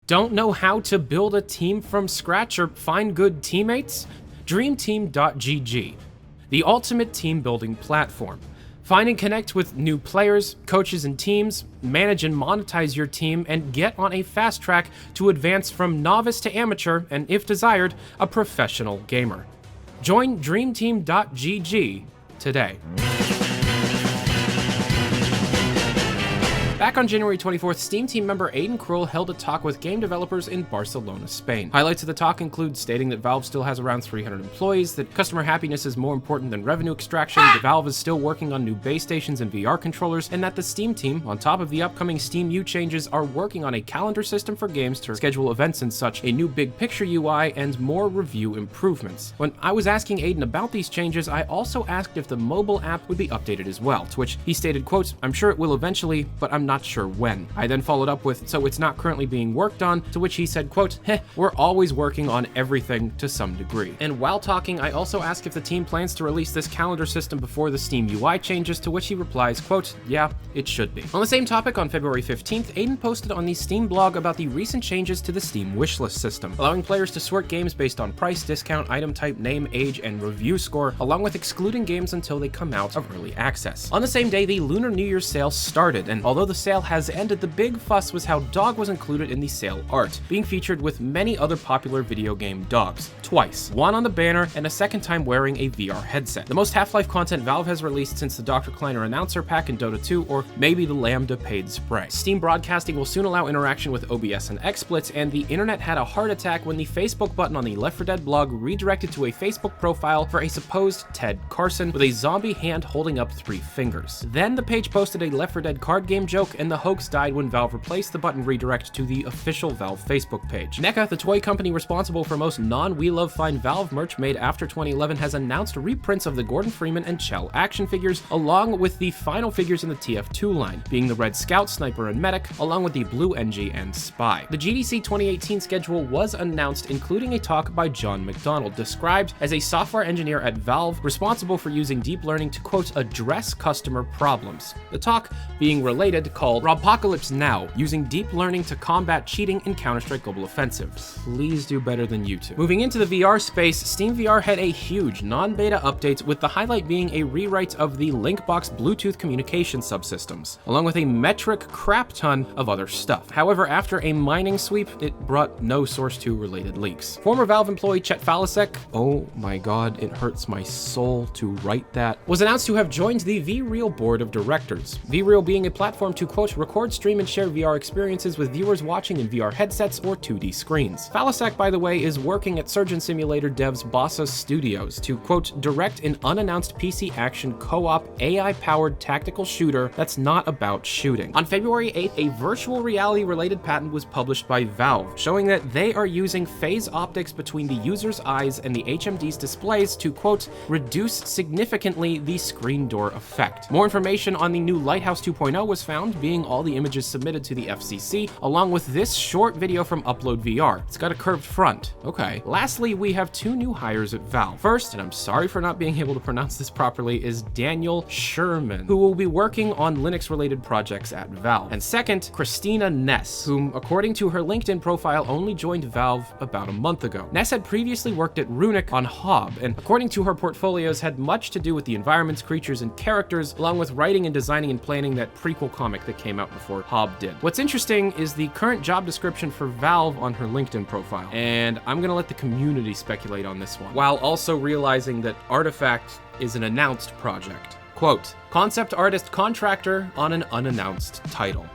Don't know how to build a team from scratch or find good teammates? Dreamteam.gg, the ultimate team building platform. Find and connect with new players, coaches, and teams, manage and monetize your team, and get on a fast track to advance from novice to amateur and, if desired, a professional gamer. Join dreamteam.gg today. Back on January 24th, Steam team member Aiden Krull held a talk with game developers in Barcelona, Spain. Highlights of the talk include stating that Valve still has around 300 employees, that customer happiness is more important than revenue extraction, that Valve is still working on new base stations and VR controllers, and that the Steam team, on top of the upcoming Steam U changes, are working on a calendar system for games to schedule events and such, a new big picture UI, and more review improvements. When I was asking Aiden about these changes, I also asked if the mobile app would be updated as well, to which he stated, quote, "I'm sure it will eventually, but I'm not sure when." I then followed up with, "So it's not currently being worked on," to which he said, quote, "We're always working on everything to some degree." And while talking, I also asked if the team plans to release this calendar system before the Steam UI changes, to which he replies, quote, "Yeah, it should be." On the same topic, on February 15th, Aiden posted on the Steam blog about the recent changes to the Steam wishlist system, allowing players to sort games based on price, discount, item type, name, age, and review score, along with excluding games until they come out of early access. On the same day, the Lunar New Year sale started, and although the sale has ended, the big fuss was how Dog was included in the sale art, being featured with many other popular video game dogs, twice, one on the banner and a second time wearing a VR headset. The most Half-Life content Valve has released since the Dr. Kleiner announcer pack in Dota 2, or maybe the Lambda paid spray. Steam broadcasting will soon allow interaction with OBS and XSplits, and the internet had a heart attack when the Facebook button on the Left 4 Dead blog redirected to a Facebook profile for a supposed Ted Carson with a zombie hand holding up 3 fingers. Then the page posted a Left 4 Dead card game joke, and the hoax died when Valve replaced the button redirect to the official Valve Facebook page. NECA, the toy company responsible for most non-We Love Fine Valve merch made after 2011, has announced reprints of the Gordon Freeman and Chell action figures, along with the final figures in the TF2 line, being the Red Scout, Sniper, and Medic, along with the Blue NG and Spy. The GDC 2018 schedule was announced, including a talk by John McDonald, described as a software engineer at Valve responsible for using deep learning to, quote, address customer problems. The talk, being related, called Robocalypse Now, using deep learning to combat cheating in Counter-Strike Global Offensive. Please do better than YouTube. Moving into the VR space, Steam VR had a huge non-beta update, with the highlight being a rewrite of the Linkbox Bluetooth communication subsystems, along with a metric crap ton of other stuff. However, after a mining sweep, it brought no Source 2 related leaks. Former Valve employee Chet Falasek, oh my god, it hurts my soul to write that, was announced to have joined the VReal board of directors. VReal being a platform to, quote, record, stream, and share VR experiences with viewers watching in VR headsets or 2D screens. Falasek, by the way, is working at Surgeon Simulator devs Bossa Studios to, quote, direct an unannounced PC action co-op AI-powered tactical shooter that's not about shooting. On February 8th, a virtual reality-related patent was published by Valve, showing that they are using phase optics between the user's eyes and the HMD's displays to, quote, reduce significantly the screen door effect. More information on the new Lighthouse 2.0 was found, being all the images submitted to the FCC, along with this short video from Upload VR. It's got a curved front. Okay. Lastly, we have 2 new hires at Valve. First, and I'm sorry for not being able to pronounce this properly, is Daniel Sherman, who will be working on Linux-related projects at Valve. And second, Christina Ness, whom, according to her LinkedIn profile, only joined Valve about a month ago. Ness had previously worked at Runic on Hob, and according to her portfolios, had much to do with the environments, creatures, and characters, along with writing and designing and planning that prequel comic that came out before Hob did. What's interesting is the current job description for Valve on her LinkedIn profile, and I'm gonna let the community speculate on this one, while also realizing that Artifact is an announced project. Quote, concept artist contractor on an unannounced title.